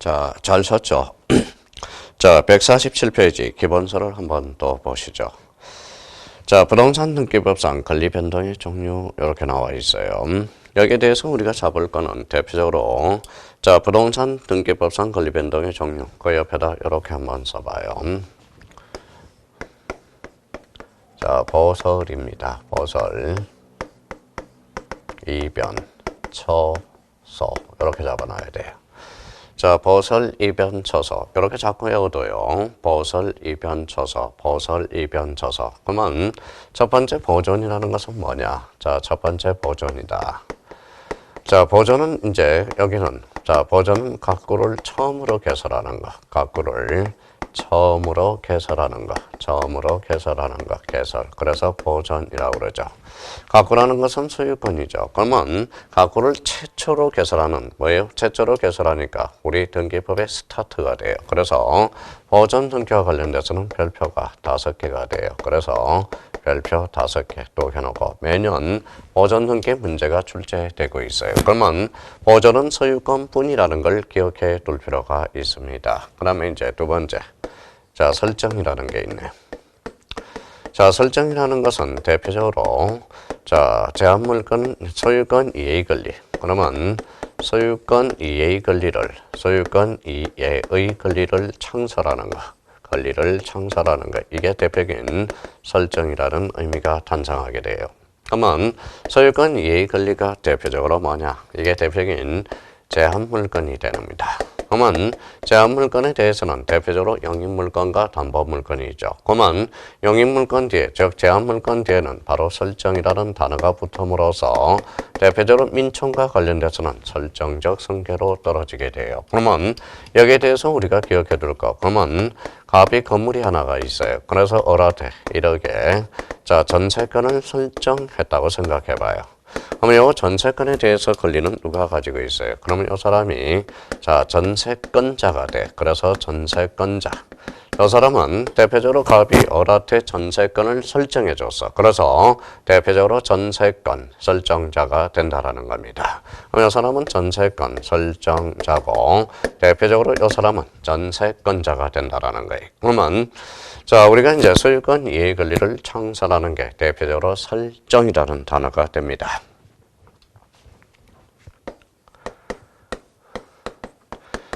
자, 잘 쳤죠? 자, 147페이지 기본서를 한번 또 보시죠. 자, 부동산 등기법상 권리 변동의 종류 이렇게 나와 있어요. 여기에 대해서 우리가 잡을 거는 대표적으로 자, 부동산 등기법상 권리 변동의 종류 그 옆에다 이렇게 한번 써봐요. 자, 보설입니다. 보설, 이변, 처서 이렇게 잡아놔야 돼요. 자, 보설, 이변, 처서 이렇게 자꾸 외워둬요. 보설, 이변, 처서, 보설, 이변, 처서. 그러면 첫 번째 보존이라는 것은 뭐냐? 자, 첫 번째 보존이다. 자, 보존은 이제 여기는 자, 보존은 각구를 처음으로 개설하는 것. 각구를 처음으로 개설하는 것. 처음으로 개설하는 것. 개설. 그래서 보존이라고 그러죠. 각구라는 것은 소유권이죠. 그러면 각구를 최초로 개설하는 뭐예요? 최초로 개설하니까 우리 등기법의 스타트가 돼요. 그래서 보존 등기와 관련돼서는 별표가 5개가 돼요. 그래서 별표 5개 또 해놓고 매년 보존 등기 문제가 출제되고 있어요. 그러면 보존은 소유권뿐이라는 걸 기억해 둘 필요가 있습니다. 그 다음에 이제 두 번째, 자, 설정이라는 게 있네요. 자, 설정이라는 것은 대표적으로 자, 제한물건 소유권 이해의 권리. 그러면 소유권 이해의 권리를 창설하는 것. 권리를 창설하는 것. 이게 대표적인 설정이라는 의미가 탄생하게 돼요. 그러면 소유권 이해의 권리가 대표적으로 뭐냐? 이게 대표적인 제한물건이 됩니다. 그러면 제한물건에 대해서는 대표적으로 영입물건과 담보물건이 있죠. 그러면 영입물건 뒤에, 즉 제한물건 뒤에는 바로 설정이라는 단어가 붙음으로써 대표적으로 민청과 관련돼서는 설정적 성계로 떨어지게 돼요. 그러면 여기에 대해서 우리가 기억해 둘 거. 그러면 갑이 건물이 하나가 있어요. 그래서 어라되 이렇게 자, 전세권을 설정했다고 생각해 봐요. 그러면 이 전세권에 대해서 권리는 누가 가지고 있어요? 그러면 이 사람이 자, 전세권자가 돼. 그래서 전세권자. 이 사람은 대표적으로 갑이 어라테 전세권을 설정해 줬어. 그래서 대표적으로 전세권 설정자가 된다라는 겁니다. 그럼 이 사람은 전세권 설정자고 대표적으로 이 사람은 전세권자가 된다라는 거예요. 그러면 자, 우리가 이제 소유권 이해 권리를 창설하는 게 대표적으로 설정이라는 단어가 됩니다.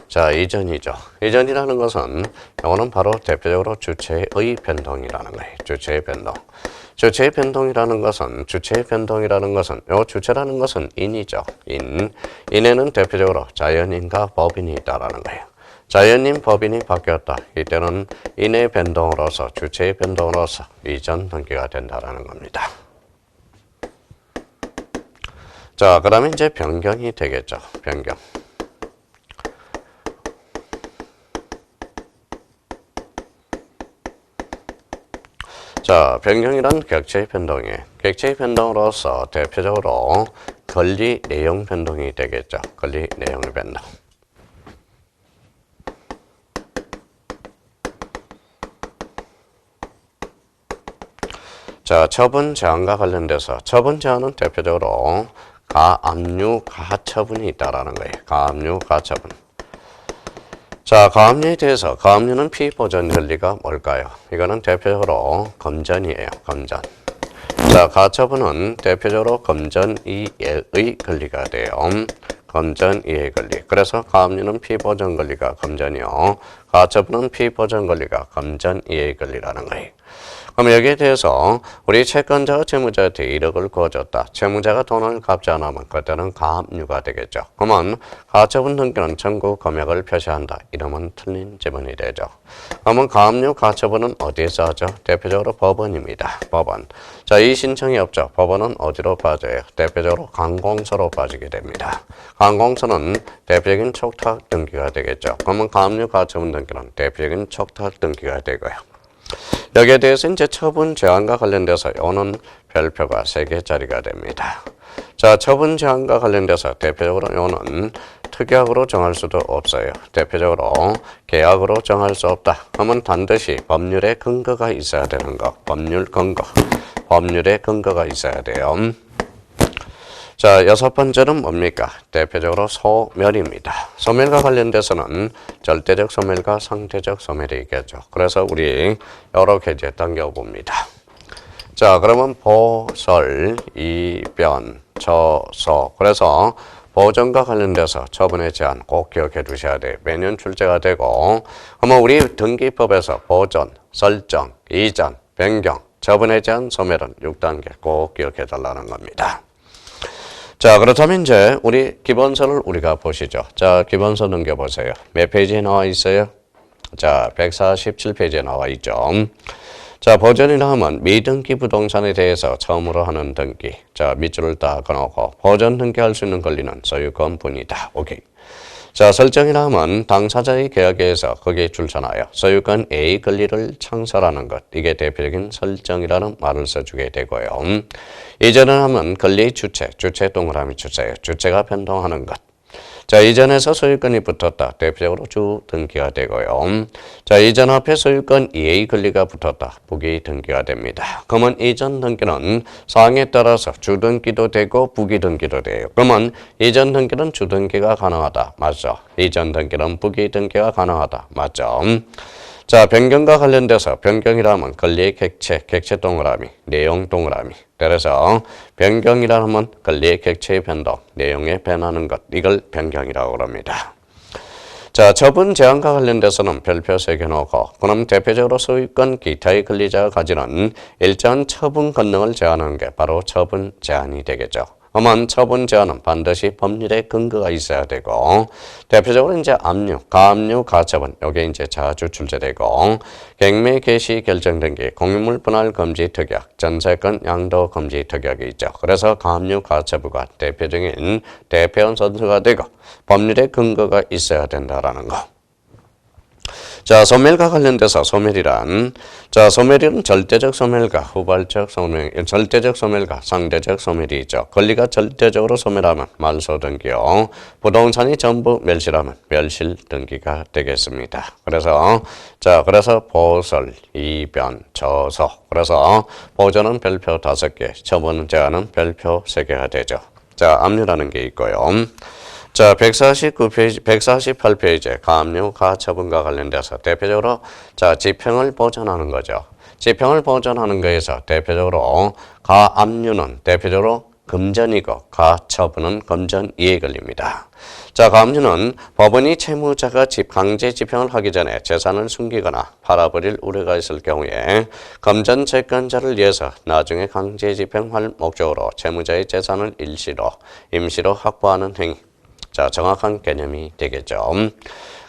자, 이전이죠. 이전이라는 것은 이거는 바로 대표적으로 주체의 변동이라는 거예요. 주체의 변동. 주체의 변동이라는 것은 요 주체라는 것은 인이죠. 인에는 대표적으로 자연인과 법인이 있다라는 거예요. 자연인, 법인이 바뀌었다. 이때는 인의 변동으로서 주체의 변동으로서 이전 등기가 된다라는 겁니다. 자, 그 다음에 이제 변경이 되겠죠. 변경. 자, 변경이란 객체의 변동이에요. 객체의 변동으로서 대표적으로 권리 내용 변동이 되겠죠. 권리 내용의 변동. 자, 처분 제한과 관련돼서 처분 제한은 대표적으로 가압류, 가처분이 있다라는 거예요. 가압류, 가처분. 자, 가압류에 대해서 가압류는 피보전 권리가 뭘까요? 이거는 대표적으로 검전이에요. 검전. 자, 가처분은 대표적으로 검전이해의 권리가 돼요. 검전이해 권리. 그래서 가압류는 피보전 권리가 검전이요. 가처분은 피보전 권리가 검전이해 권리라는 거예요. 그럼 여기에 대해서 우리 채권자가 채무자한테 1억을 구워줬다. 채무자가 돈을 갚지 않으면 그때는 가압류가 되겠죠. 그러면 가처분 등기는 청구 금액을 표시한다. 이러면 틀린 지문이 되죠. 그러면 가압류 가처분은 어디에서 하죠? 대표적으로 법원입니다. 법원. 자, 이 신청이 없죠. 법원은 어디로 빠져요? 대표적으로 관공서로 빠지게 됩니다. 관공서는 대표적인 촉탁 등기가 되겠죠. 그러면 가압류 가처분 등기는 대표적인 촉탁 등기가 되고요. 여기에 대해서 이제 처분 제한과 관련돼서 요는 별표가 3개짜리가 됩니다. 자, 처분 제한과 관련돼서 대표적으로 요는 특약으로 정할 수도 없어요. 대표적으로 계약으로 정할 수 없다. 그러면 반드시 법률의 근거가 있어야 되는 거. 법률 근거. 법률의 근거가 있어야 돼요. 자, 여섯 번째는 뭡니까? 대표적으로 소멸입니다. 소멸과 관련돼서는 절대적 소멸과 상대적 소멸이 있겠죠. 그래서 우리 이렇게 이제 당겨봅니다. 자, 그러면 보설, 이변, 저소. 그래서 보전과 관련돼서 처분의 제한 꼭 기억해 두셔야 돼요. 매년 출제가 되고, 그러면 우리 등기법에서 보전, 설정, 이전, 변경, 처분의 제한, 소멸은 6단계 꼭 기억해 달라는 겁니다. 자, 그렇다면 이제 우리 기본서를 우리가 보시죠. 자, 기본서 넘겨보세요. 몇 페이지에 나와 있어요? 자, 147페이지에 나와 있죠. 자, 보전이라 하면 미등기 부동산에 대해서 처음으로 하는 등기. 자, 밑줄을 딱 그어놓고 보전 등기할 수 있는 권리는 소유권뿐이다. 오케이. 자, 설정이라 하면 당사자의 계약에 의해서 거기에 출전하여 소유권 A 권리를 창설하는 것. 이게 대표적인 설정이라는 말을 써주게 되고요. 이전을 하면 권리의 주체 동그라미 주세요. 주체가 변동하는 것. 자, 이전에서 소유권이 붙었다. 대표적으로 주 등기가 되고요. 자, 이전 앞에 소유권 E의 권리가 붙었다. 부기 등기가 됩니다. 그러면 이전 등기는 사항에 따라서 주 등기도 되고 부기 등기도 돼요. 그러면 이전 등기는 주 등기가 가능하다. 맞죠? 이전 등기는 부기 등기가 가능하다. 맞죠? 자, 변경과 관련돼서 변경이라면 권리의 객체 동그라미, 내용 동그라미. 그래서 변경이라 하면 권리의 객체의 변동, 내용에 변하는 것. 이걸 변경이라고 합니다. 자, 처분 제한과 관련돼서는 별표 새겨놓고, 그럼 대표적으로 소유권 기타의 권리자가 가지는 일정한 처분 권능을 제한하는 게 바로 처분 제한이 되겠죠. 그러면 처분 제한은 반드시 법률의 근거가 있어야 되고, 대표적으로 이제 압류, 가압류, 가처분, 요게 이제 자주 출제되고, 갱매 개시 결정 등기, 공유물 분할 금지 특약, 전세권 양도 금지 특약이 있죠. 그래서 가압류, 가처분가 대표적인 대표원 선수가 되고, 법률의 근거가 있어야 된다라는 거. 자, 소멸과 관련돼서 소멸이란, 자, 소멸은 절대적 소멸과 후발적 소멸, 절대적 소멸과 상대적 소멸이 있죠. 권리가 절대적으로 소멸하면 말소 등기요. 부동산이 전부 멸실하면 멸실 등기가 되겠습니다. 그래서, 자, 그래서 보설, 이변, 저소. 그래서 보전은 별표 5개, 처분 제한은 별표 3개가 되죠. 자, 압류라는 게 있고요. 자, 149페이지, 148페이지에 가압류, 가처분과 관련돼서 대표적으로 자, 지평을 보전하는 거죠. 지평을 보전하는 거에서 대표적으로 가압류는 대표적으로 금전이고 가처분은 금전 이해 권리입니다. 자, 가압류는 법원이 채무자가 강제 집행을 하기 전에 재산을 숨기거나 팔아버릴 우려가 있을 경우에 금전 채권자를 위해서 나중에 강제 집행할 목적으로 채무자의 재산을 일시로, 임시로 확보하는 행위. 자, 정확한 개념이 되겠죠.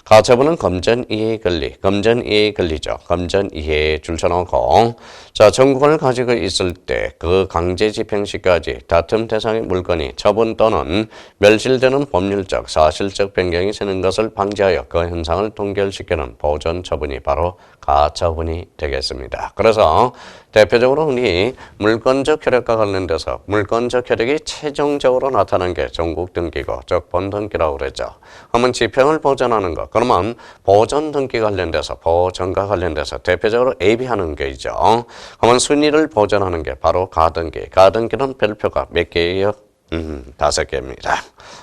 가처분은 금전 이해 권리, 금전 이해 권리죠. 금전 이해에 줄쳐놓고, 자, 청구권을 가지고 있을 때 그 강제 집행 시까지 다툼 대상의 물건이 처분 또는 멸실되는 법률적, 사실적 변경이 생기는 것을 방지하여 그 현상을 동결시키는 보전 처분이 바로 가처분이 되겠습니다. 그래서 대표적으로 우리 물권적 효력과 관련돼서 물권적 효력이 최종적으로 나타나는 게 종국 등기고, 즉 본등기라고 그랬죠. 그러면 지평을 보전하는 것. 그러면 보전 등기 관련돼서 보전과 관련돼서 대표적으로 AB하는 게 있죠. 그러면 순위를 보전하는 게 바로 가등기. 가등기는 별표가 몇 개예요? 5개입니다.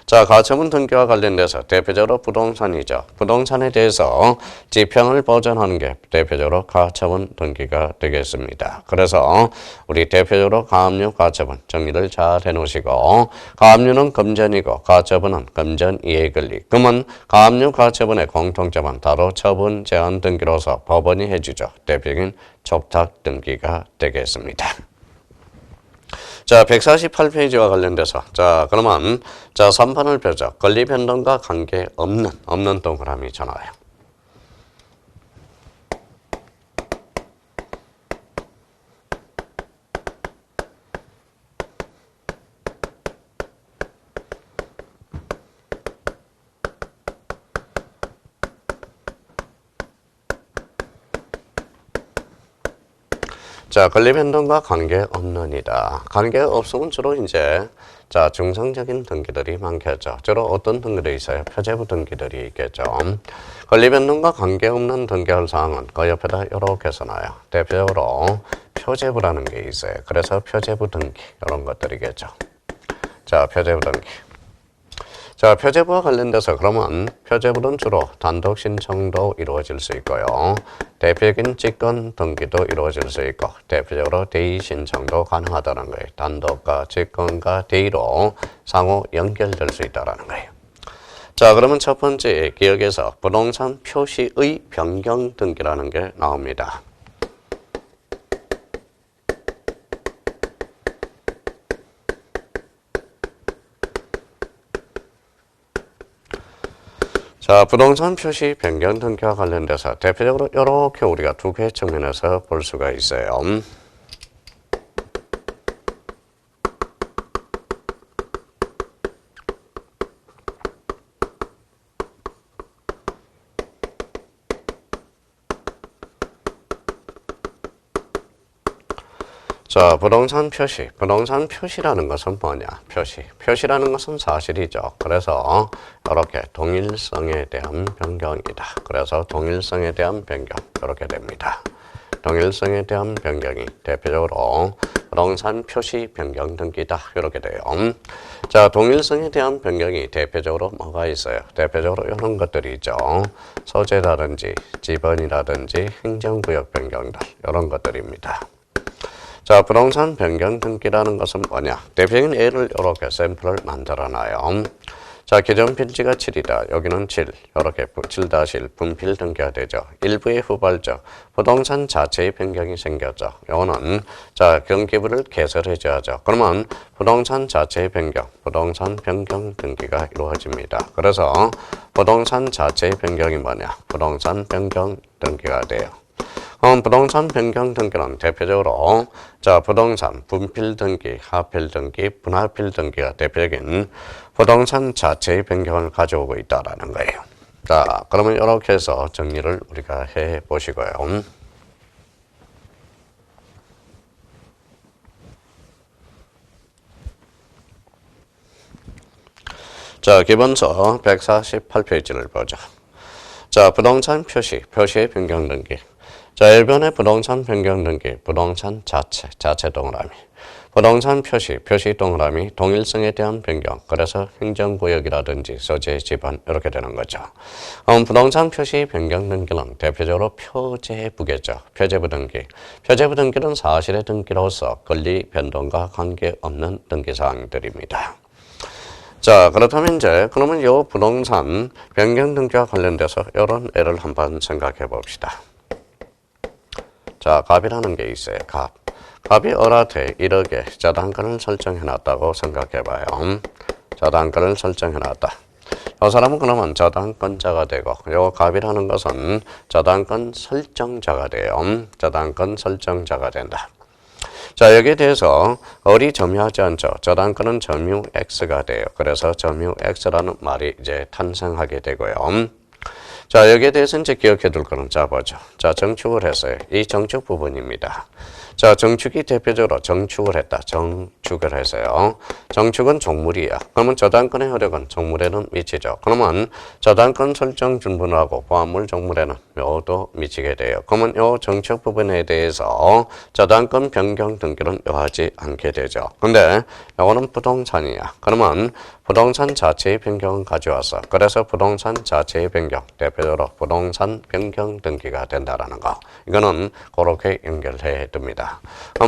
자, 가처분 등기와 관련돼서 대표적으로 부동산이죠. 부동산에 대해서 지평을 보전하는 게 대표적으로 가처분 등기가 되겠습니다. 그래서 우리 대표적으로 가압류, 가처분 정리를 잘 해놓으시고, 가압류는 금전이고 가처분은 금전 이해 권리. 그러면 가압류, 가처분의 공통점은 바로 처분 제한 등기로서 법원이 해주죠. 대표적인 촉탁 등기가 되겠습니다. 자, 148페이지와 관련돼서, 자, 그러면, 자, 3번을 펴죠. 권리 변동과 관계 없는 동그라미 전화요. 자, 권리 변동과 관계없는이다. 관계가 없으면 주로 이제, 자, 중성적인 등기들이 많겠죠. 주로 어떤 등기들이 있어요? 표제부 등기들이 있겠죠. 권리 변동과 관계없는 등기할 사항은 그 옆에다 이렇게 써놔요. 대표적으로 표제부라는 게 있어요. 그래서 표제부 등기, 이런 것들이겠죠. 자, 표제부 등기. 자, 표제부와 관련돼서 그러면 표제부는 주로 단독 신청도 이루어질 수 있고요. 대표적인 직권 등기도 이루어질 수 있고 대표적으로 대의 신청도 가능하다는 거예요. 단독과 직권과 대의로 상호 연결될 수 있다는 거예요. 자, 그러면 첫 번째 기억에서 부동산 표시의 변경 등기라는 게 나옵니다. 자, 부동산 표시 변경 등기와 관련돼서 대표적으로 이렇게 우리가 두 개의 측면에서 볼 수가 있어요. 자, 부동산 표시. 부동산 표시라는 것은 뭐냐? 표시라는 것은 사실이죠. 그래서 이렇게 동일성에 대한 변경이다. 그래서 동일성에 대한 변경 이렇게 됩니다. 동일성에 대한 변경이 대표적으로 부동산 표시 변경 등기다. 이렇게 돼요. 자, 동일성에 대한 변경이 대표적으로 뭐가 있어요? 대표적으로 이런 것들이 있죠. 소재라든지 지번이라든지 행정구역 변경들 이런 것들입니다. 자, 부동산 변경 등기라는 것은 뭐냐? 대표적인 예를 이렇게 샘플을 만들어놔요. 자, 기존 필지가 7이다. 여기는 7. 이렇게 7-1 분필 등기가 되죠. 일부의 후발적 부동산 자체의 변경이 생겼죠. 이거는 자, 등기부를 개설해줘야죠. 그러면 부동산 자체의 변경, 부동산 변경 등기가 이루어집니다. 그래서 부동산 자체의 변경이 뭐냐? 부동산 변경 등기가 돼요. 부동산 변경 등기는 대표적으로 자, 부동산 분필 등기, 하필 등기, 분할필 등기가 대표적인 부동산 자체의 변경을 가져오고 있다라는 거예요. 자, 그러면 이렇게 해서 정리를 우리가 해 보시고요. 자, 기본서 148페이지를 보자. 자, 부동산 표시의 변경 등기. 자, 1번의 부동산 변경 등기, 부동산 자체 동그라미. 부동산 표시 동그라미, 동일성에 대한 변경. 그래서 행정구역이라든지 소재 지번 이렇게 되는 거죠. 부동산 표시 변경 등기는 대표적으로 표제부겠죠. 표제부 등기. 표제부 등기는 사실의 등기로서 권리 변동과 관계없는 등기사항들입니다. 자, 그렇다면 이제 그러면 이 부동산 변경 등기와 관련돼서 이런 예를 한번 생각해 봅시다. 자, 값이라는 게 있어요. 값이 어라테 1억에 자단가를 설정해 놨다고 생각해 봐요. 자단가를 설정해 놨다. 이 사람은 그러면 저당권자가 되고 요 값이라는 것은 저당권 설정자가 돼요. 저당권 설정자가 된다. 자, 여기에 대해서 어리 점유하지 않죠. 저당권은 점유 X가 돼요. 그래서 점유 X라는 말이 이제 탄생하게 되고요. 자, 여기에 대해서 이제 기억해 둘 거는 자, 보죠. 자, 정축을 했어요. 이 정축 부분입니다. 자, 정축이 대표적으로 정축을 했다. 정축을 했어요. 정축은 종물이야. 그러면 저당권의 효력은 종물에는 미치죠. 그러면 저당권 설정 준분하고 보안물 종물에는 요도 미치게 돼요. 그러면 요 정축 부분에 대해서 저당권 변경 등기는 요하지 않게 되죠. 근데 요거는 부동산이야. 그러면 부동산 자체의 변경을 가져왔어. 그래서 부동산 자체의 변경, 대표적으로 부동산 변경 등기가 된다라는 거. 이거는 그렇게 연결해 둡니다.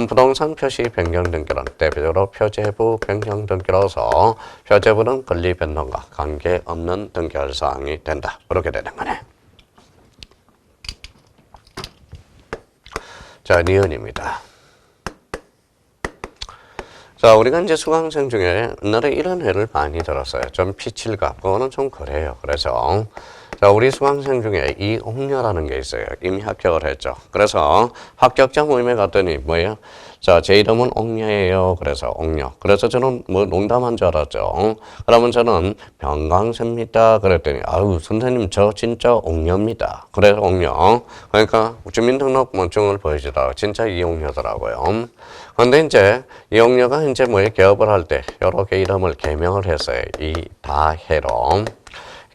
부동산 표시 변경 등기는 대표적으로 표제부 변경 등기로서 표제부는 권리 변동과 관계없는 등기할 사항이 된다. 그렇게 되는 거네. 자, 니은입니다. 자, 우리가 이제 수강생 중에 옛날에 이런 회를 많이 들었어요. 좀 P7값. 그거는 좀 그래요. 그래서 자, 우리 수강생 중에 이옥녀라는 게 있어요. 이미 합격을 했죠. 그래서 합격자 모임에 갔더니 뭐예요? 자, 제 이름은 옥녀예요. 그래서 옥녀. 그래서 저는 뭐 농담한 줄 알았죠. 그러면 저는 병강세입니다. 그랬더니 아유, 선생님 저 진짜 옥녀입니다. 그래서 옥녀. 그러니까 주민등록번증을 보여주다가 진짜 이옥녀더라고요. 근데 이제 이옥녀가 이제 뭐에 개업을 할 때 이렇게 이름을 개명을 했어요. 이다혜로.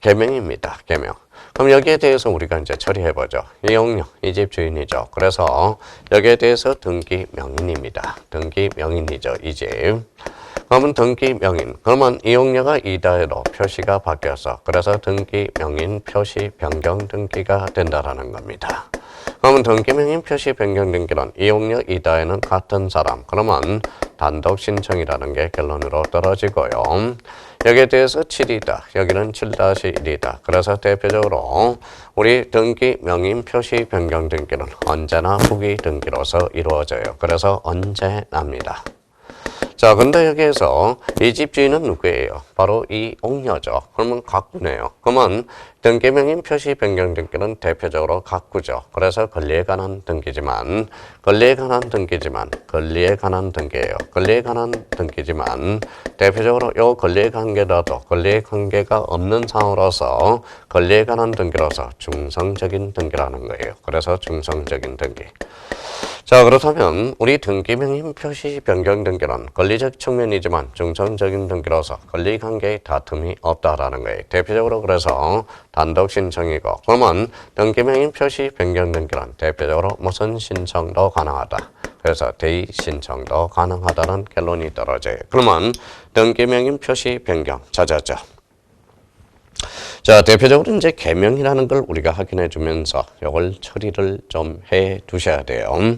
개명입니다. 개명. 그럼 여기에 대해서 우리가 이제 처리해보죠. 이옥녀, 이 집 주인이죠. 그래서 여기에 대해서 등기 명인입니다. 등기 명인이죠. 이 집. 그러면 등기 명인. 그러면 이용료가 이다로 표시가 바뀌어서 그래서 등기 명인 표시 변경 등기가 된다라는 겁니다. 그러면 등기 명인 표시 변경 등기는 이용료 이다에는 같은 사람. 그러면 단독 신청이라는 게 결론으로 떨어지고요. 여기에 대해서 7이다. 여기는 7-1이다. 그래서 대표적으로 우리 등기 명인 표시 변경 등기는 언제나 후기 등기로서 이루어져요. 그래서 언제 납니다. 자, 근데 여기에서 이 집주인은 누구예요? 바로 이용료죠. 그러면 각구네요. 그러면 등기명인 표시 변경 등기는 대표적으로 각구죠. 그래서 권리에 관한 등기지만 권리에 관한 등기예요. 권리에 관한 등기지만 대표적으로 요 권리의 관계라도 권리의 관계가 없는 상황으로서 권리에 관한 등기로서 중성적인 등기라는 거예요. 그래서 중성적인 등기. 자, 그렇다면 우리 등기명인 표시 변경 등기는 권리적 측면이지만 중성적인 등기로서 권리관계의 다툼이 없다라는 거예요. 대표적으로 그래서 단독 신청이고 그러면 등기명인 표시 변경 등기는 대표적으로 무슨 신청도 가능하다. 그래서 대의 신청도 가능하다는 결론이 떨어져요. 그러면 등기명인 표시 변경 찾았죠. 자, 대표적으로 이제 개명이라는 걸 우리가 확인해 주면서 이걸 처리를 좀 해 두셔야 돼요.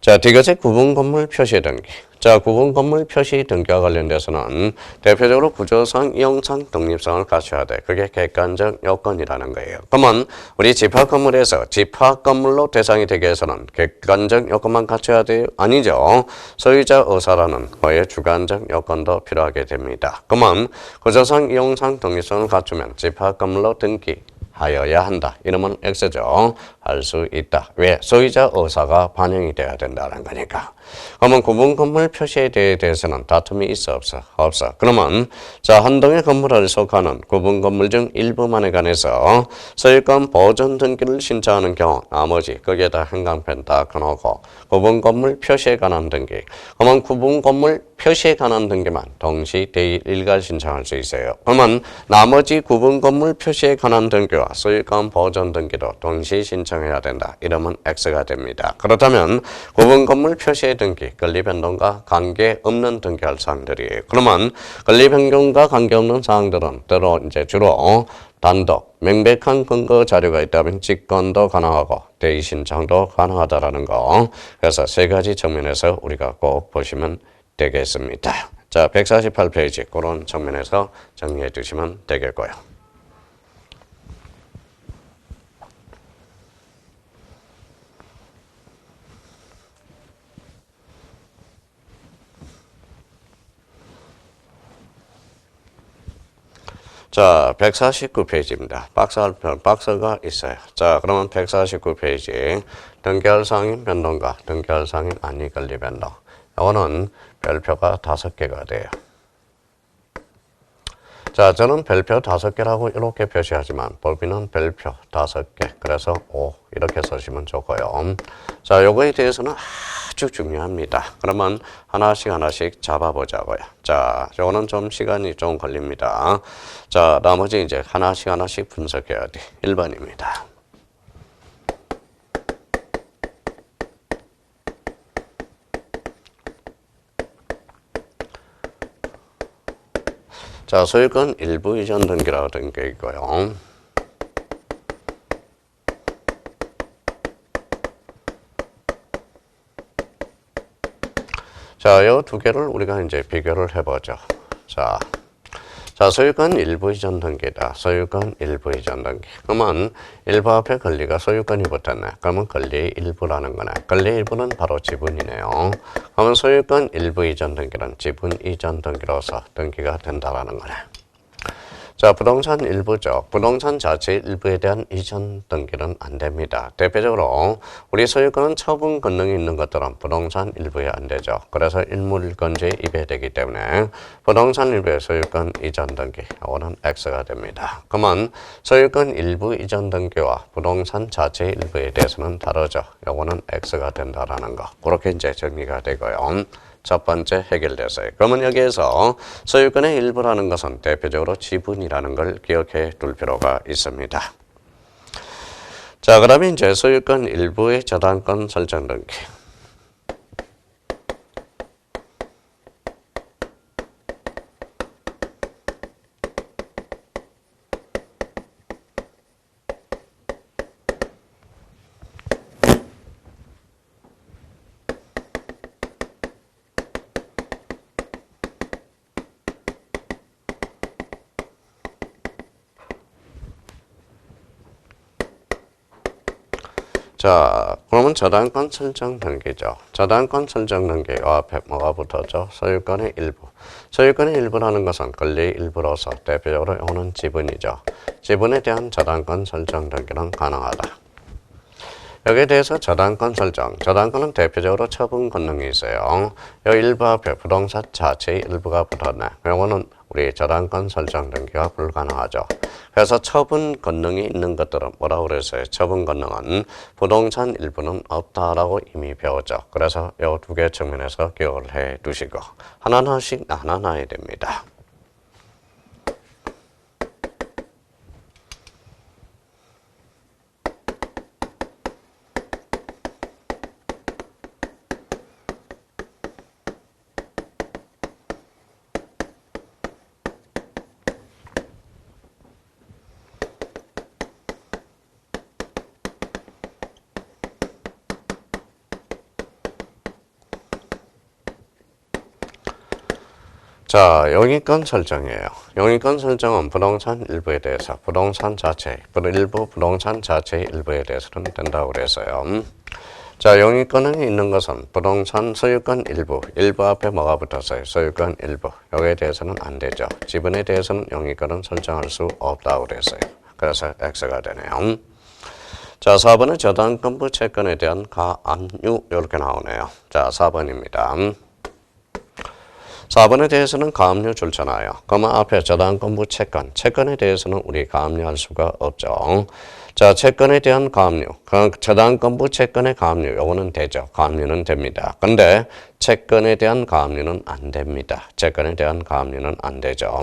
자, 뒤것의 구분 건물 표시 등기. 자, 구분 건물 표시 등기와 관련돼서는 대표적으로 구조상, 이용상, 독립성을 갖춰야 돼. 그게 객관적 요건이라는 거예요. 그러면 우리 집합 건물에서 집합 건물로 대상이 되기 위해서는 객관적 요건만 갖춰야 돼요? 아니죠. 소유자 의사라는 거의 주관적 요건도 필요하게 됩니다. 그러면 구조상, 이용상, 독립성을 갖추면 집합 건물로 등기하여야 한다. 이러면 X죠. 할 수 있다. 왜? 소유자 의사가 반영이 돼야 된다는 거니까. 그러면 구분 건물 표시에 대해서는 다툼이 있어 없어? 없어. 그러면 자, 한 동의 건물을 속하는 구분 건물 중 일부만에 관해서 소유권 보존 등기를 신청하는 경우 나머지 거기에다 행강편 다 꺼놓고 구분 건물 표시에 관한 등기. 그러면 구분 건물 표시에 관한 등기만 동시 대의 일괄 신청할 수 있어요. 그러면 나머지 구분 건물 표시에 관한 등기와 소유권 보존 등기도 동시 신청해야 된다. 이러면 X가 됩니다. 그렇다면 구분 건물 표시의 등기, 권리 변동과 관계없는 등기할 사항들이에요. 그러면 권리 변경과 관계없는 사항들은 이제 주로 단독, 명백한 근거 자료가 있다면 직권도 가능하고 대의 신청도 가능하다라는 거. 그래서 세 가지 측면에서 우리가 꼭 보시면 되겠습니다. 자, 148페이지 그런 측면에서 정리해 주시면 되겠고요. 자, 149페이지입니다. 박스가 있어요. 자, 그러면 149페이지. 등기할 사항인 변동과 등기할 사항인 안위 권리 변동. 이거는 별표가 5개가 돼요. 자, 저는 별표 5개라고 이렇게 표시하지만 법인은 별표 5개. 그래서 5 이렇게 쓰시면 좋고요. 자, 요거에 대해서는 아주 중요합니다. 그러면 하나씩 잡아보자고요. 자, 요거는 좀 시간이 좀 걸립니다. 자, 나머지 이제 하나씩 분석해야 돼. 1번입니다. 자, 소유권 일부 이전 등기라고 된 게 있고요. 자, 이 두 개를 우리가 이제 비교를 해보죠. 자, 소유권 일부 이전 등기다. 소유권 일부 이전 등기. 그러면 일부 앞에 권리가 소유권이 붙었네. 그러면 권리의 일부라는 거네. 권리의 일부는 바로 지분이네요. 그러면 소유권 일부 이전 등기는 지분 이전 등기로서 등기가 된다라는 거네. 자, 부동산 일부죠. 부동산 자체 일부에 대한 이전 등기는 안 됩니다. 대표적으로 우리 소유권은 처분 권능이 있는 것들은 부동산 일부에 안 되죠. 그래서 일물권자에 입회되기 때문에 부동산 일부의 소유권 이전 등기, 이거는 X가 됩니다. 그러면 소유권 일부 이전 등기와 부동산 자체 일부에 대해서는 다르죠. 이거는 X가 된다라는 거. 그렇게 이제 정리가 되고요. 첫 번째 해결됐어요. 그러면 여기에서 소유권의 일부라는 것은 대표적으로 지분이라는 걸 기억해 둘 필요가 있습니다. 자, 그러면 이제 소유권 일부의 저당권 설정 등기. 자, 그러면 저당권 설정 등기죠. 저당권 설정 등기 앞에 뭐가 붙었죠? 소유권의 일부. 소유권의 일부라는 것은 권리의 일부로서 대표적으로 오는 지분이죠. 지분에 대한 저당권 설정 등기는 가능하다. 여기에 대해서 저당권 설정. 저당권은 대표적으로 처분 권능이 있어요. 이 일부 앞에 부동산 자체의 일부가 붙었네. 이거는 우리 저당권 설정 등기가 불가능하죠. 그래서 처분 권능이 있는 것들은 뭐라고 그랬어요? 처분 권능은 부동산 일부는 없다라고 이미 배웠죠. 그래서 이 두 개 측면에서 기억을 해 두시고 하나하나씩 나눠놔야 됩니다. 자, 영위권 설정이에요. 영위권 설정은 부동산 일부에 대해서, 부동산 자체, 일부 부동산 자체의 일부에 대해서는 된다고 그랬어요. 자, 영위권이 있는 것은 부동산 소유권 일부, 일부 앞에 뭐가 붙었어요? 소유권 일부. 여기에 대해서는 안 되죠. 지분에 대해서는 영위권은 설정할 수 없다고 그랬어요. 그래서 X가 되네요. 자, 4번은 저당권부 채권에 대한 가압류 이렇게 나오네요. 자, 4번입니다. 4번에 대해서는 가압류 줄잖아요. 그러면 앞에 저당권부 채권, 채권에 대해서는 우리 가압류할 수가 없죠. 자, 채권에 대한 가압류, 저당권부 채권의 가압류, 요거는 되죠. 가압류는 됩니다. 근데 채권에 대한 가압류는 안 됩니다. 채권에 대한 가압류는 안 되죠.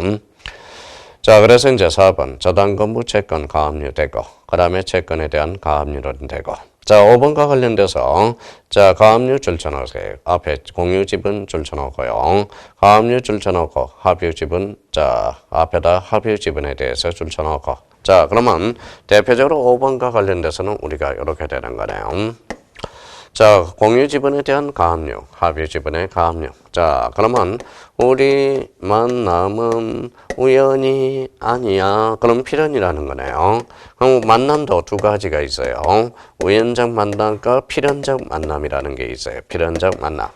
자, 그래서 이제 4번 저당권부 채권 가압류 되고, 그 다음에 채권에 대한 가압류는 되고. 자, 5번과 관련돼서 자, 가압류 줄쳐놓으세요. 앞에 공유지분 줄쳐놓고요. 가압류 줄쳐놓고 합유지분, 자, 앞에다 합유지분에 대해서 줄쳐놓고. 자, 그러면 대표적으로 5번과 관련돼서는 우리가 이렇게 되는 거네요. 자, 공유지분에 대한 가압류, 합유지분의 가압류. 자, 그러면 우리 만남은 우연이 아니야. 그럼 필연이라는 거네요. 그럼 만남도 두 가지가 있어요. 우연적 만남과 필연적 만남이라는 게 있어요. 필연적 만남.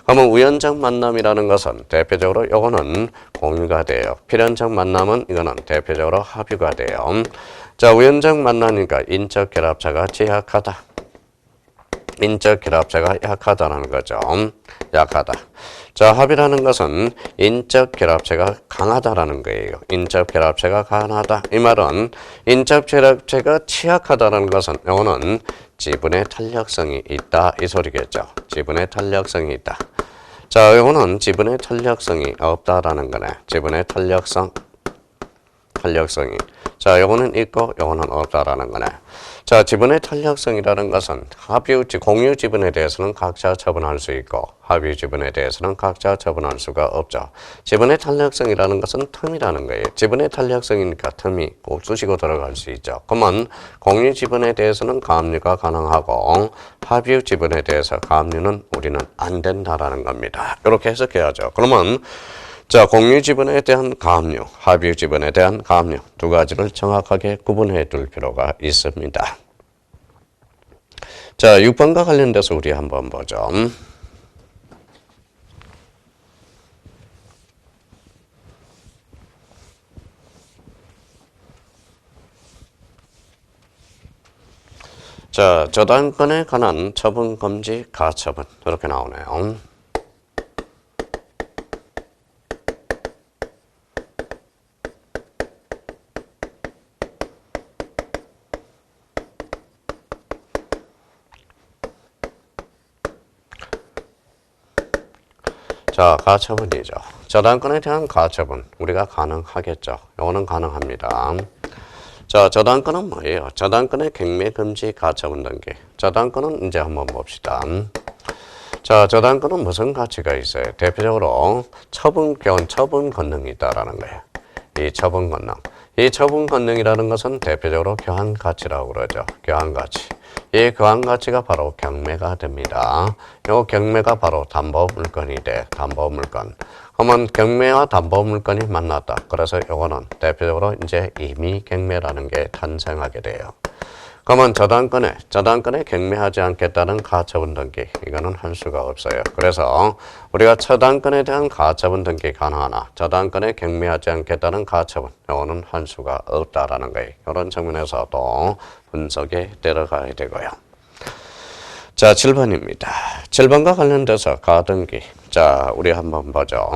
그러면 우연적 만남이라는 것은 대표적으로 이거는 공유가 돼요. 필연적 만남은 이거는 대표적으로 합유가 돼요. 자, 우연적 만남이니까 인적 결합차가 제약하다. 인적 결합체가 약하다는 거죠. 약하다. 자, 합이라는 것은 인적 결합체가 강하다라는 거예요. 인적 결합체가 강하다. 이 말은 인적 결합체가 취약하다는 것은 이거는 지분의 탄력성이 있다 이 소리겠죠. 지분의 탄력성이 있다. 자, 이거는 지분의 탄력성이 없다라는 거네. 지분의 탄력성이. 자, 요거는 있고 요거는 없다라는 거네. 자, 지분의 탄력성이라는 것은 공유 지분에 대해서는 각자 처분할 수 있고 합유 지분에 대해서는 각자 처분할 수가 없죠. 지분의 탄력성이라는 것은 텀이라는 거예요. 지분의 탄력성이니까 텀이 꼭 쑤시고 들어갈 수 있죠. 그러면 공유 지분에 대해서는 가압류가 가능하고 합유 지분에 대해서 가압류는 우리는 안 된다라는 겁니다. 이렇게 해석해야죠. 그러면 자, 공유 지분에 대한 가압류, 합유 지분에 대한 가압류 두 가지를 정확하게 구분해 둘 필요가 있습니다. 자, 6번과 관련돼서 우리 한번 보죠. 자, 저당권에 관한 처분 금지 가처분 이렇게 나오네요. 자, 가처분이죠. 저당권에 대한 가처분 우리가 가능하겠죠. 이거는 가능합니다. 자, 저당권은 뭐예요? 저당권의 경매금지 가처분 등기. 저당권은 이제 한번 봅시다. 자, 저당권은 무슨 가치가 있어요? 대표적으로 처분 권능이 있다라는 거예요. 이 처분 권능. 이 처분 권능이라는 것은 대표적으로 교환 가치라고 그러죠. 교환 가치. 이 교환 가치가 바로 경매가 됩니다. 이 경매가 바로 담보 물건이 돼. 담보 물건. 그러면 경매와 담보 물건이 만났다. 그래서 이거는 대표적으로 이제 임의 경매라는 게 탄생하게 돼요. 그러면 저당권에 경매하지 않겠다는 가처분 등기, 이거는 할 수가 없어요. 그래서 우리가 저당권에 대한 가처분 등기 가능하나 저당권에 경매하지 않겠다는 가처분, 이거는 할 수가 없다라는 거예요. 이런 측면에서도 분석에 들어가야 되고요. 자, 7번입니다. 7번과 관련돼서 가등기. 자, 우리 한번 보죠.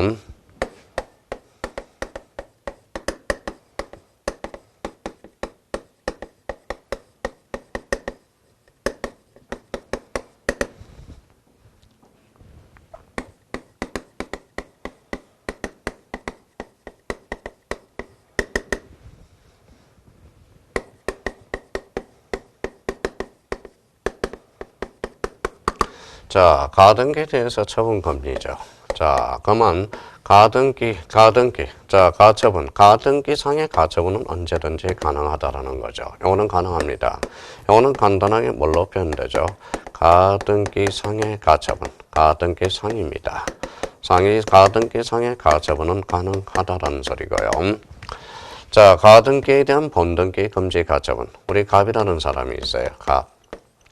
자, 가등기에 대해서 처분 금지죠. 자, 그러면 가등기. 자, 가처분. 가등기상의 가처분은 언제든지 가능하다라는 거죠. 이거는 가능합니다. 이거는 간단하게 뭘로 표현되죠? 가등기상의 가처분. 가등기상입니다. 가등기상의 가처분은 가능하다라는 소리고요. 자, 가등기에 대한 본등기 금지 가처분. 우리 갑이라는 사람이 있어요.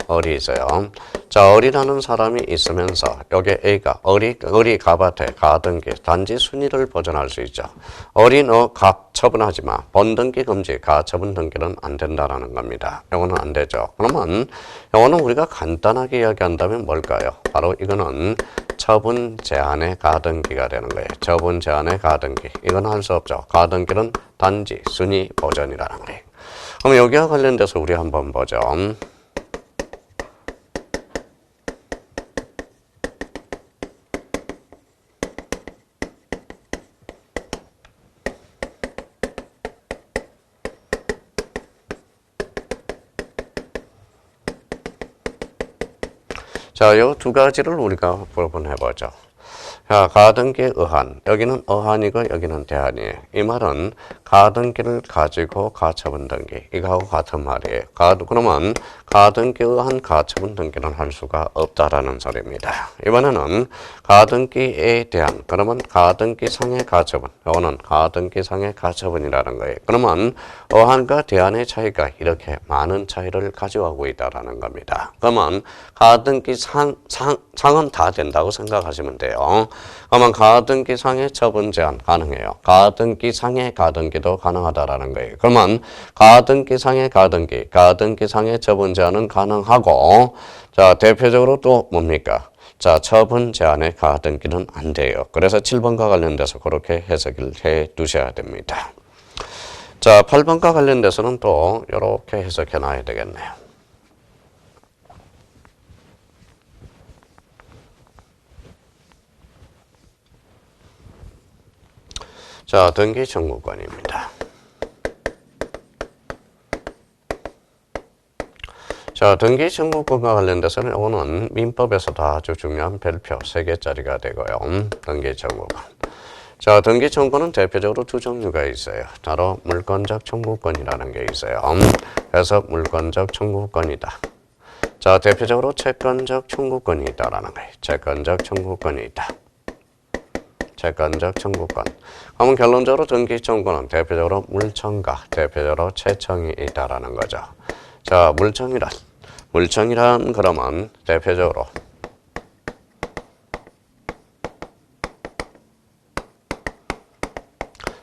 을이 있어요. 자, 을이라는 사람이 있으면서 여기 A가 을이 갑한테 가등기 단지 순위를 보전할 수 있죠. 을이 너 갑 처분하지 마. 본등기 금지 가처분 등기는 안 된다라는 겁니다. 이거는 안 되죠. 그러면 이거는 우리가 간단하게 이야기한다면 뭘까요? 바로 이거는 처분 제한의 가등기가 되는 거예요. 처분 제한의 가등기. 이건 할 수 없죠. 가등기는 단지 순위 보전이라는 거예요. 그럼 여기와 관련돼서 우리 한번 보죠. 자, 요 두 가지를 우리가 구분해보죠. 자, 가등기 의한. 여기는 의한이고 여기는 대한이에요. 이 말은 가등기를 가지고 가처분 등기. 이거하고 같은 말이에요. 그러면 가등기 의한 가처분 등기는 할 수가 없다라는 소리입니다. 이번에는 가등기에 대한, 그러면 가등기상의 가처분. 이거는 가등기상의 가처분이라는 거예요. 그러면 의한과 대한의 차이가 이렇게 많은 차이를 가져가고 있다라는 겁니다. 그러면 가등기 상은 다 된다고 생각하시면 돼요. 그러면 가등기상의 처분 제한 가능해요. 가등기상의 가등기도 가능하다라는 거예요. 그러면 가등기상의 가등기상의 처분 제한은 가능하고, 자, 대표적으로 또 뭡니까? 자, 처분 제한의 가등기는 안 돼요. 그래서 7번과 관련돼서 그렇게 해석을 해 두셔야 됩니다. 자, 8번과 관련돼서는 또 이렇게 해석해 놔야 되겠네요. 자, 등기 청구권입니다. 자, 등기 청구권과 관련돼서는 이거는 민법에서도 아주 중요한 별표 3개짜리가 되고요. 등기 청구권. 자, 등기 청구권은 대표적으로 두 종류가 있어요. 바로 물권적 청구권이라는 게 있어요. 그래서 물권적 청구권이다. 자, 대표적으로 채권적 청구권이 있다라는 거예요. 채권적 청구권이 있다. 채권적 청구권. 그러면 결론적으로 등기 청구는 대표적으로 물청과 대표적으로 채청이 있다라는 거죠. 자, 물청이란 그러면 대표적으로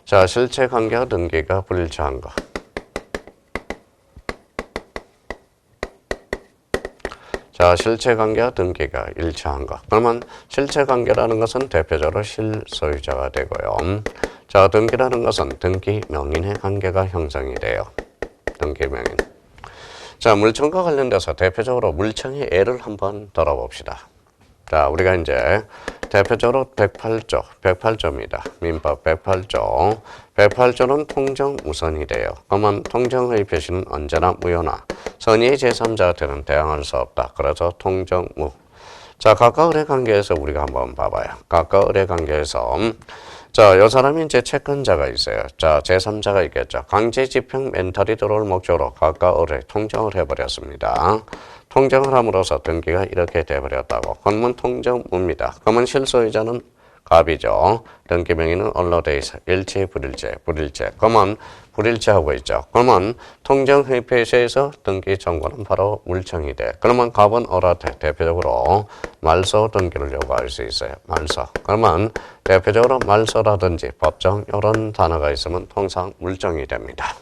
자, 실체 관계와 등기가 불일치한 것. 자, 실체관계와 등기가 일치한 것. 그러면 실체관계라는 것은 대표적으로 실소유자가 되고요. 자, 등기라는 것은 등기 명인의 관계가 형성이 돼요. 등기 명인. 자, 물청과 관련돼서 대표적으로 물청의 예를 한번 들어봅시다. 자, 우리가 이제 대표적으로 108조입니다. 민법 108조. 108조는 통정 우선이 돼요. 그러면 통정의 표시는 언제나 무효나 선의의 제3자한테는 대항할 수 없다. 그래서 통정무. 자, 가까울의 관계에서 우리가 한번 봐봐요. 가까울의 관계에서 자, 이 사람이 이제 채권자가 있어요. 자, 제3자가 있겠죠. 강제 집행 멘탈이 들어올 목적으로 가까울에 통정을 해버렸습니다. 통정을 함으로써 등기가 이렇게 돼버렸다고. 그러면 통정무입니다. 그러면 실소유자는 갑이죠. 등기 명의는 얼로 돼 있어. 일체, 불일체, 불일체. 그러면 불일체하고 있죠. 그러면 통정회폐시에서 등기 청구는 바로 물청이 돼. 그러면 갑은 어라 돼. 대표적으로 말소 등기를 요구할 수 있어요. 말소. 그러면 대표적으로 말소라든지 법정 이런 단어가 있으면 통상 물청이 됩니다.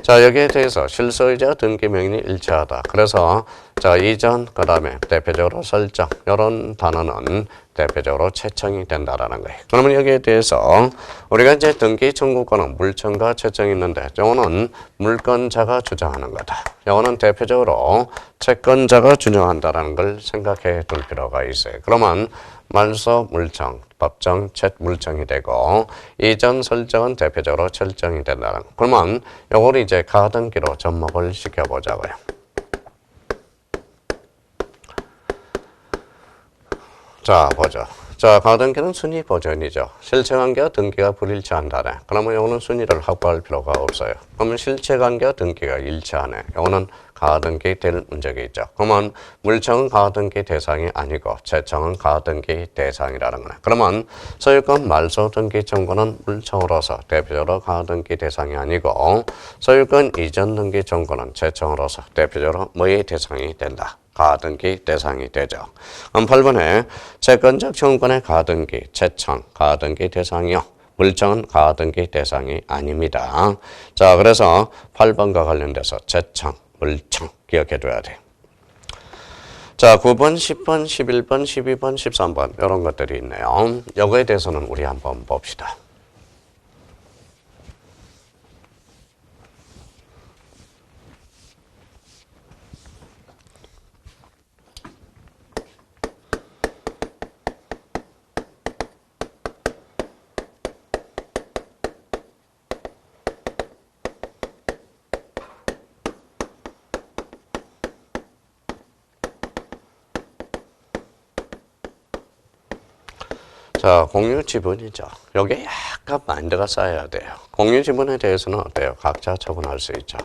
자, 여기에 대해서 실소유자 등기 명의는 일치하다. 그래서 자, 이전 그다음에 대표적으로 설정 이런 단어는 대표적으로 채청이 된다라는 거예요. 그러면 여기에 대해서 우리가 이제 등기 청구권은 물청과 채청이 있는데 이거는 물권자가 주장하는 거다. 이거는 대표적으로 채권자가 주장한다라는 걸 생각해 둘 필요가 있어요. 그러면 말소 물청, 법정 채 물청이 되고 이전 설정은 대표적으로 철정이 된다는 거. 그러면 요걸 이제 가등기로 접목을 시켜보자고요. 자, 보죠. 자, 가등기는 순위 보전이죠. 실체관계와 등기가 불일치한다네. 그러면 이거는 순위를 확보할 필요가 없어요. 그러면 실체관계와 등기가 일치하네. 이거는 가등기 될 문제가 있죠. 그러면 물청은 가등기 대상이 아니고 채청은 가등기 대상이라는 거네. 그러면 소유권 말소 등기 청구는 물청으로서 대표적으로 가등기 대상이 아니고 소유권 이전 등기 청구는 채청으로서 대표적으로 뭐의 대상이 된다. 가등기 대상이 되죠. 그럼 8번에 채권적 청구권의 가등기, 채청, 가등기 대상이요. 물청은 가등기 대상이 아닙니다. 자, 그래서 8번과 관련돼서 채청, 물청 기억해둬야 돼. 자, 9번, 10번, 11번, 12번, 13번 이런 것들이 있네요. 이거에 대해서는 우리 한번 봅시다. 자, 공유 지분이죠. 여기에 약간 만드가 쌓여야 돼요. 공유 지분에 대해서는 어때요? 각자 처분할 수 있죠.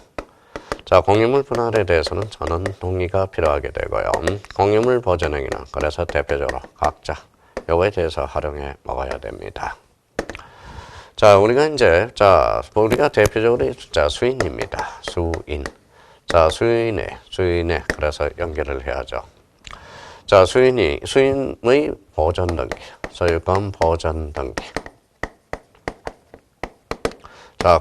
자, 공유물 분할에 대해서는 전원 동의가 필요하게 되고요. 공유물 보전행위는 그래서 대표적으로 각자 요거에 대해서 활용해 먹어야 됩니다. 자, 우리가 이제 우리가 대표적으로 자, 수인입니다. 수인. 자, 수인의 그래서 연결을 해야죠. 자, 수인의 보전 등기, 소유권 보전 등기. 자,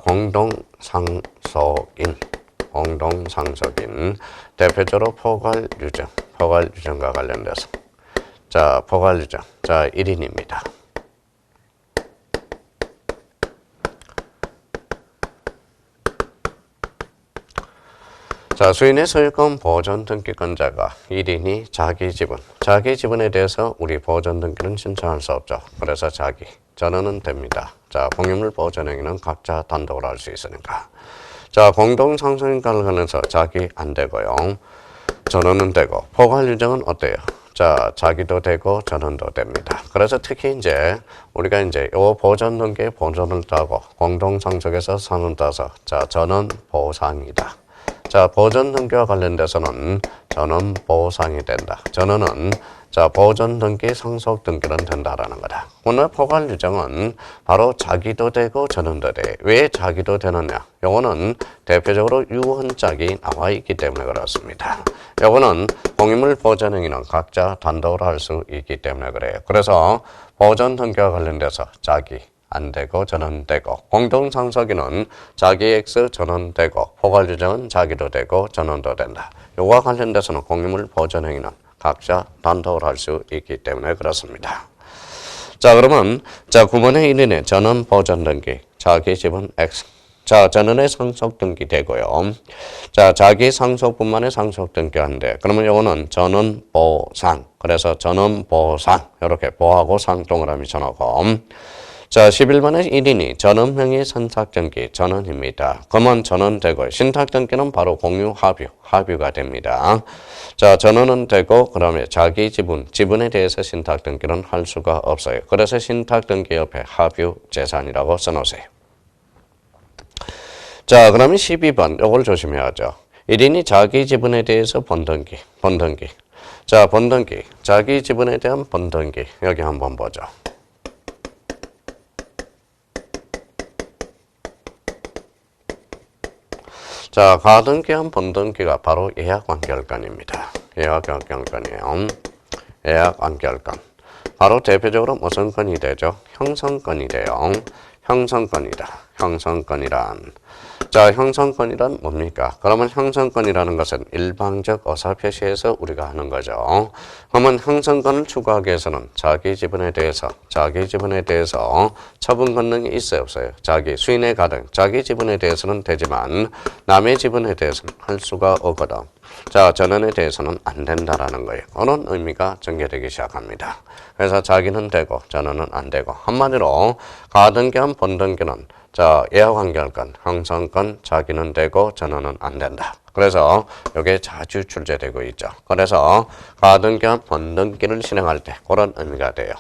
공동상속인, 대표적으로 포괄유정과 관련돼서. 자, 포괄유정. 자, 1인입니다. 자, 수인의 소유권 보전 등기권자가 1인이 자기 지분에 대해서 우리 보전 등기는 신청할 수 없죠. 그래서 자기, 전원은 됩니다. 자, 공유물 보전행위는 각자 단독으로 할 수 있으니까. 자, 공동상속인과를 관련해서 자기 안 되고요. 전원은 되고, 포괄유정은 어때요? 자, 자기도 되고 전원도 됩니다. 그래서 특히 이제 우리가 이제 요 보전 등기의 보전을 따고 공동상속에서 선을 따서 자, 전원 보상이다. 자, 보전 등기와 관련돼서는 전원 보상이 된다. 전원은 자, 보전 등기, 상속 등기는 된다라는 거다. 오늘 포괄 유정은 바로 자기도 되고 전원도 돼. 왜 자기도 되느냐? 요거는 대표적으로 유언짝이 나와 있기 때문에 그렇습니다. 요거는 공유물 보전 행위는 각자 단독으로 할 수 있기 때문에 그래요. 그래서 보전 등기와 관련돼서 자기 안 되고 전원되고, 공동상속인은 자기 X 전원되고, 포괄유정은 자기도 되고 전원도 된다. 요거와 관련돼서는 공유물 보전행위는 각자 단독으로 할 수 있기 때문에 그렇습니다. 자, 그러면 자, 9번의 1인의 전원 보전 등기, 자기 지분 X. 자, 전원의 상속 등기 되고요. 자, 자기 상속뿐만의 상속 등기한데, 그러면 요거는 전원 보상. 그래서 전원 보상. 이렇게 보하고 상 동그라미 쳐놓고. 자, 11번의 1인이 전원명의 선탁등기, 전원입니다. 그러면 전원되고, 신탁등기는 바로 공유 합유가 됩니다. 자, 전원은 되고, 그 다음에 자기 지분에 대해서 신탁등기는 할 수가 없어요. 그래서 신탁등기 옆에 합유 재산이라고 써놓으세요. 자, 그러면 12번, 요걸 조심해야죠. 1인이 자기 지분에 대해서 번등기. 자, 번등기. 자기 지분에 대한 번등기. 여기 한번 보죠. 자, 가등기한 번등기가 바로 예약완결건입니다. 예약완결건이에요. 예약완결건. 바로 대표적으로 무슨 건이 되죠? 형성건이 돼요. 형성건이다. 형성건이란. 자, 형성건이란 뭡니까? 그러면 형성건이라는 것은 일방적 의사표시에서 우리가 하는 거죠. 그러면 형성건을 추구하기 위해서는 자기 지분에 대해서 처분 권능이 있어요, 없어요? 자기 수인의 가등, 자기 지분에 대해서는 되지만 남의 지분에 대해서는 할 수가 없거든. 자, 전원에 대해서는 안 된다라는 거예요. 그런 의미가 전개되기 시작합니다. 그래서 자기는 되고 전원은 안 되고, 한마디로 가등기한 번등기는 자, 예약완결건, 형성건, 자기는 되고 전원은 안 된다. 그래서 이게 자주 출제되고 있죠. 그래서 가등기한 번등기를 실행할 때 그런 의미가 돼요.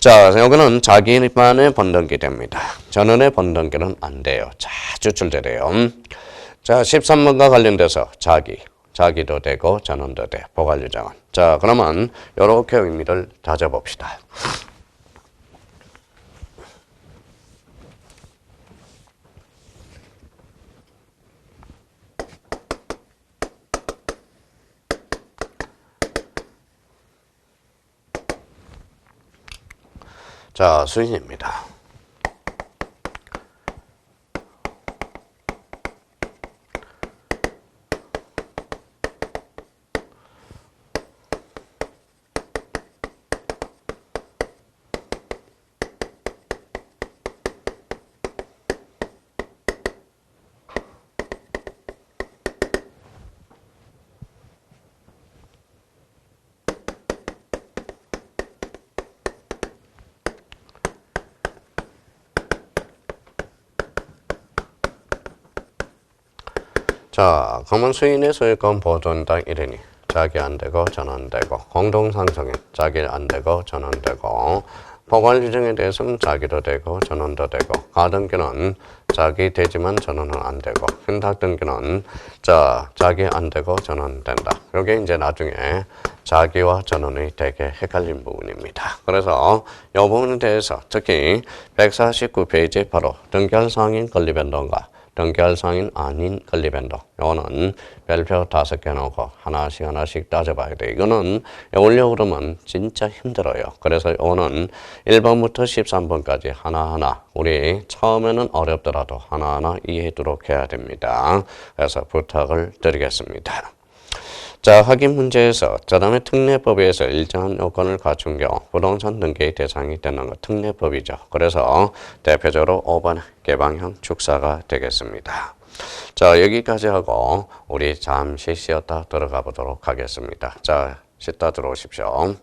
자, 여기는 자기만의 번등기 됩니다. 전원의 번등기는 안 돼요. 자주 출제돼요. 자, 13번과 관련돼서 자기도 되고 전원도 돼. 보관유장은. 자, 그러면 이렇게 의미를 다져봅시다. 자, 수인입니다. 자, 그러면 수인의 소유권 보존당 1인이 자기 안 되고 전원 되고, 공동상속인 자기 안 되고 전원 되고, 보관유증에 대해서는 자기도 되고 전원도 되고, 가등기는 자기 되지만 전원은 안 되고, 신탁등기는 자, 자기 안 되고 전원 된다. 이게 이제 나중에 자기와 전원이 되게 헷갈린 부분입니다. 그래서 이 부분에 대해서 특히 149페이지 바로 등기할 사항인 권리변동과 등기할 사항인 아닌 권리변동, 이거는 별표 5개 놓고 하나씩 따져봐야 돼. 이거는 원래 그러면 진짜 힘들어요. 그래서 이거는 1번부터 13번까지 하나하나 우리 처음에는 어렵더라도 하나하나 이해하도록 해야 됩니다. 그래서 부탁을 드리겠습니다. 자, 확인 문제에서 그 다음에 특례법에서 일정한 요건을 갖춘 경우 부동산 등기의 대상이 되는 것 특례법이죠. 그래서 대표적으로 5번 개방형 축사가 되겠습니다. 자, 여기까지 하고 우리 잠시 쉬었다 들어가 보도록 하겠습니다. 자, 쉬었다 들어오십시오.